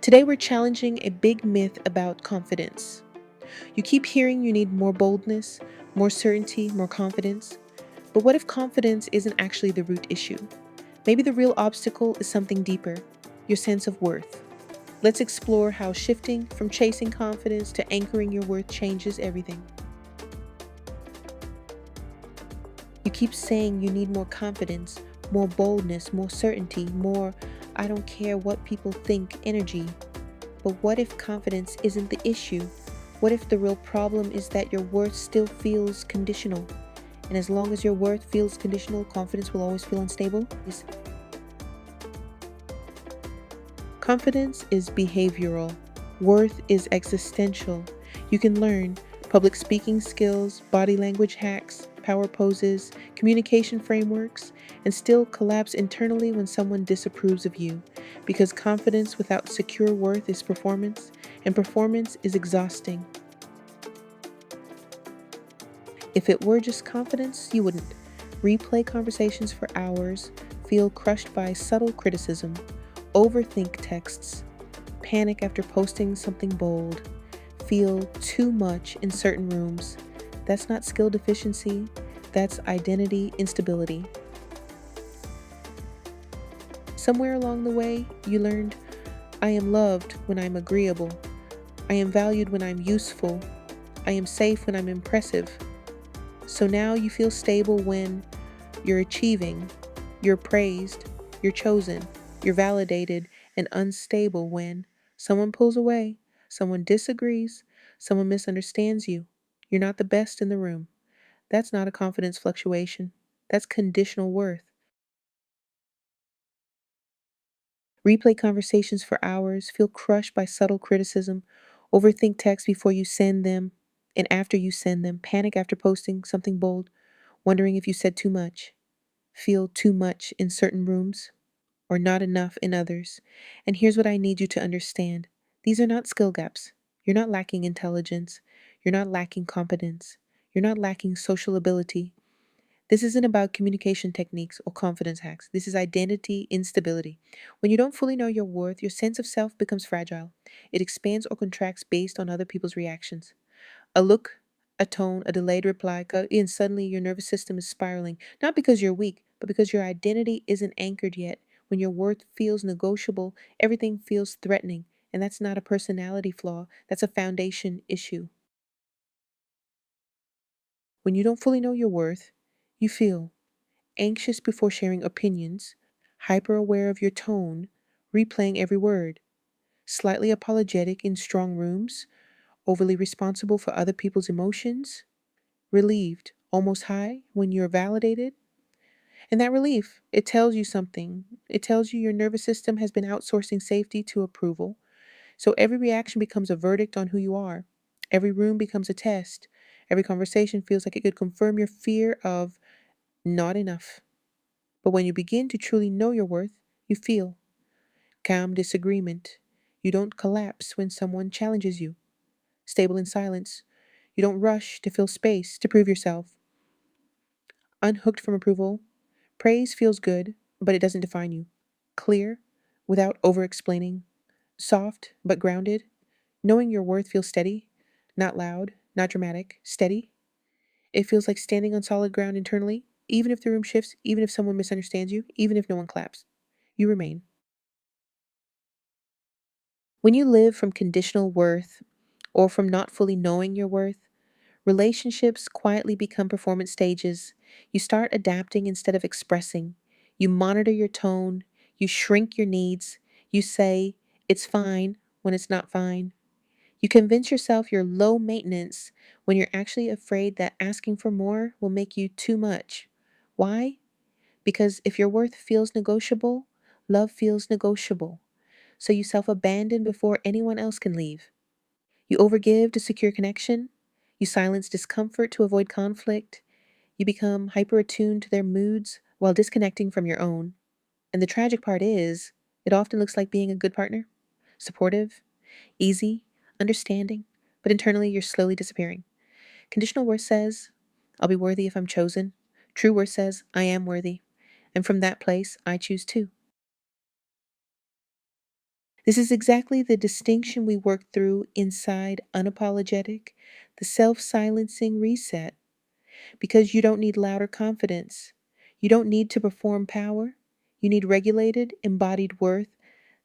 Today, we're challenging a big myth about confidence. You keep hearing you need more boldness, more certainty, more confidence. But what if confidence isn't actually the root issue? Maybe the real obstacle is something deeper, your sense of worth. Let's explore how shifting from chasing confidence to anchoring your worth changes everything. You keep saying you need more confidence, more boldness, more certainty, more I don't care what people think energy. But what if confidence isn't the issue? What if the real problem is that your worth still feels conditional? And as long as your worth feels conditional, confidence will always feel unstable? Confidence is behavioral. Worth is existential. You can learn public speaking skills, body language hacks, power poses, communication frameworks, and still collapse internally when someone disapproves of you. Because confidence without secure worth is performance, and performance is exhausting. If it were just confidence, you wouldn't replay conversations for hours, feel crushed by subtle criticism, overthink texts, panic after posting something bold, feel too much in certain rooms. That's not skill deficiency, that's identity instability. Somewhere along the way, you learned I am loved when I'm agreeable, I am valued when I'm useful, I am safe when I'm impressive. So now you feel stable when you're achieving, you're praised, you're chosen, you're validated, and unstable when someone pulls away, someone disagrees, someone misunderstands you. You're not the best in the room. That's not a confidence fluctuation. That's conditional worth. Replay conversations for hours, feel crushed by subtle criticism, overthink texts before you send them and after you send them, panic after posting something bold, wondering if you said too much, feel too much in certain rooms or not enough in others. And here's what I need you to understand: these are not skill gaps. You're not lacking intelligence. You're not lacking competence. You're not lacking social ability. This isn't about communication techniques or confidence hacks. This is identity instability. When you don't fully know your worth, your sense of self becomes fragile. It expands or contracts based on other people's reactions. A look, a tone, a delayed reply, and suddenly your nervous system is spiraling, not because you're weak, but because your identity isn't anchored yet. When your worth feels negotiable, everything feels threatening. And that's not a personality flaw, that's a foundation issue. When you don't fully know your worth, you feel anxious before sharing opinions, hyper aware of your tone, replaying every word, slightly apologetic in strong rooms, overly responsible for other people's emotions, relieved, almost high when you're validated. And that relief, it tells you something. It tells you your nervous system has been outsourcing safety to approval. So every reaction becomes a verdict on who you are. Every room becomes a test. Every conversation feels like it could confirm your fear of not enough. But when you begin to truly know your worth, you feel calm disagreement. You don't collapse when someone challenges you. Stable in silence. You don't rush to fill space to prove yourself. Unhooked from approval. Praise feels good, but it doesn't define you. Clear, without over explaining. Soft, but grounded. Knowing your worth feels steady, not loud, not dramatic, steady. It feels like standing on solid ground internally, even if the room shifts, even if someone misunderstands you, even if no one claps. You remain. When you live from conditional worth or from not fully knowing your worth, relationships quietly become performance stages. You start adapting instead of expressing. You monitor your tone. You shrink your needs. You say, it's fine when it's not fine. You convince yourself you're low maintenance when you're actually afraid that asking for more will make you too much. Why? Because if your worth feels negotiable, love feels negotiable. So you self abandon before anyone else can leave. You overgive to secure connection. You silence discomfort to avoid conflict. You become hyper attuned to their moods while disconnecting from your own. And the tragic part is, it often looks like being a good partner, supportive, easy, understanding, but internally you're slowly disappearing. Conditional worth says, I'll be worthy if I'm chosen. True worth says, I am worthy. And from that place, I choose too. This is exactly the distinction we work through inside unapologetic, the self silencing reset, because you don't need louder confidence. You don't need to perform power. You need regulated, embodied worth,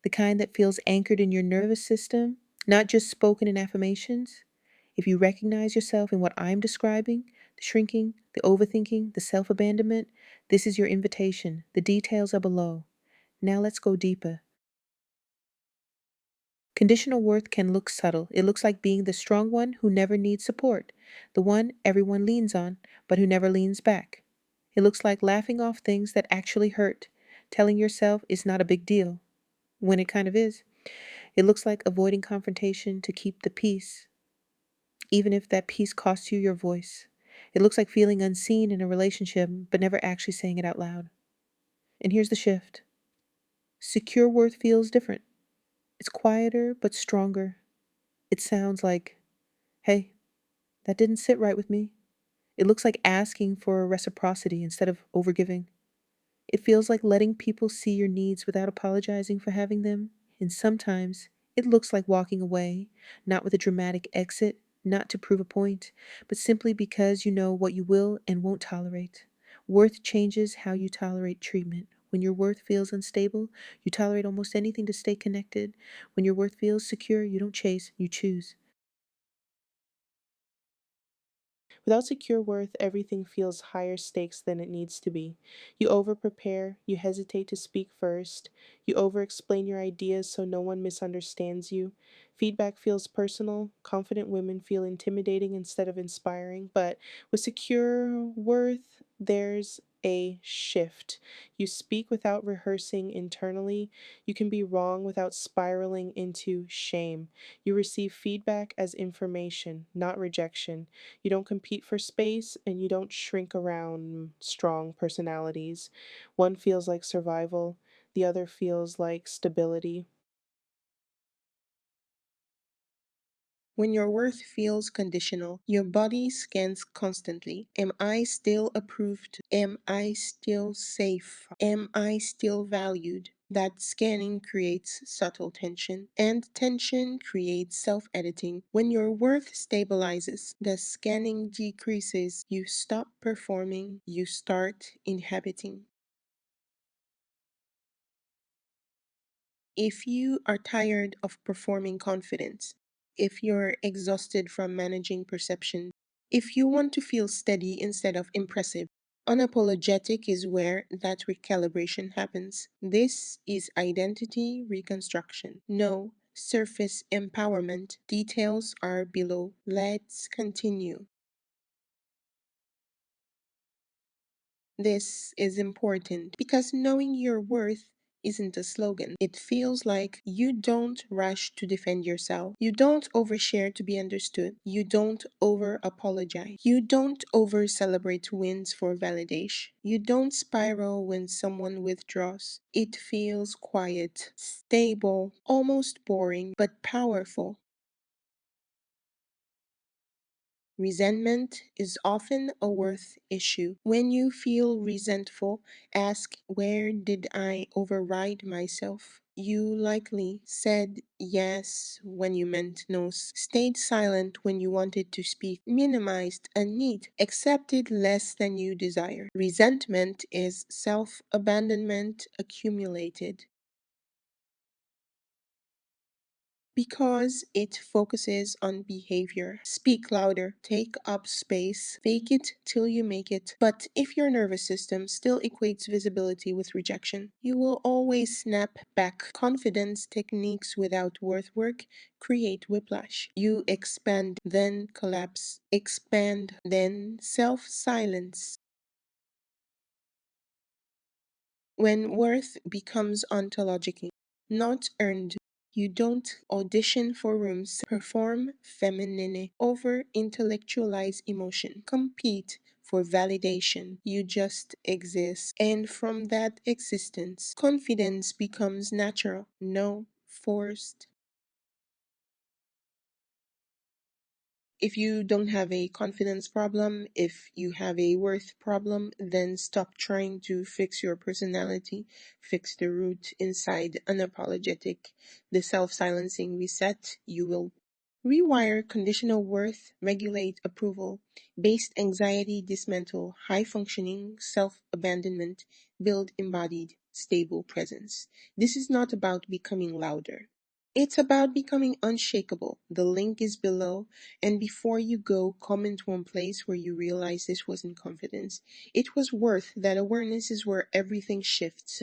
the kind that feels anchored in your nervous system, not just spoken in affirmations. If you recognize yourself in what I'm describing, the shrinking, the overthinking, the self abandonment, this is your invitation. The details are below. Now let's go deeper. Conditional worth can look subtle. It looks like being the strong one who never needs support, the one everyone leans on, but who never leans back. It looks like laughing off things that actually hurt, telling yourself it's not a big deal, when it kind of is. It looks like avoiding confrontation to keep the peace, even if that peace costs you your voice. It looks like feeling unseen in a relationship, but never actually saying it out loud. And here's the shift: secure worth feels different. It's quieter, but stronger. It sounds like, hey, that didn't sit right with me. It looks like asking for reciprocity instead of overgiving. It feels like letting people see your needs without apologizing for having them. And sometimes it looks like walking away, not with a dramatic exit, not to prove a point, but simply because you know what you will and won't tolerate. Worth changes how you tolerate treatment. When your worth feels unstable, you tolerate almost anything to stay connected. When your worth feels secure, you don't chase, you choose. Without secure worth, everything feels higher stakes than it needs to be. You over prepare, you hesitate to speak first, you over explain your ideas so no one misunderstands you. Feedback feels personal, confident women feel intimidating instead of inspiring, but with secure worth, there's a shift. You speak without rehearsing internally. You can be wrong without spiraling into shame. You receive feedback as information, not rejection. You don't compete for space and you don't shrink around strong personalities. One feels like survival, the other feels like stability. When your worth feels conditional, your body scans constantly. Am I still approved? Am I still safe? Am I still valued? That scanning creates subtle tension, and tension creates self editing. When your worth stabilizes, the scanning decreases. You stop performing, you start inhabiting. If you are tired of performing confidence, if you're exhausted from managing perception, if you want to feel steady instead of impressive, unapologetic is where that recalibration happens. This is identity reconstruction. No surface empowerment. Details are below. Let's continue. This is important because knowing your worth isn't a slogan. It feels like you don't rush to defend yourself. You don't overshare to be understood. You don't over apologize. You don't over celebrate wins for validation. You don't spiral when someone withdraws. It feels quiet, stable, almost boring, but powerful. Resentment is often a worth issue. When you feel resentful, ask, where did I override myself? You likely said yes when you meant no, stayed silent when you wanted to speak, minimized a need, accepted less than you desire. Resentment is self abandonment accumulated. Because it focuses on behavior. Speak louder, take up space, fake it till you make it. But if your nervous system still equates visibility with rejection, you will always snap back. Confidence techniques without worth work create whiplash. You expand, then collapse, expand, then self silence. When worth becomes ontological, not earned, you don't audition for rooms, perform feminine, over intellectualize emotion, compete for validation. You just exist. And from that existence, confidence becomes natural, no, forced. If you don't have a confidence problem, if you have a worth problem, then stop trying to fix your personality. Fix the root inside unapologetic, the self silencing reset. You will rewire conditional worth, regulate approval, based anxiety, dismantle high functioning self abandonment, build embodied, stable presence. This is not about becoming louder. It's about becoming unshakable. The link is below. And before you go, comment one place where you realize this wasn't confidence. It was worth. That awareness is where everything shifts.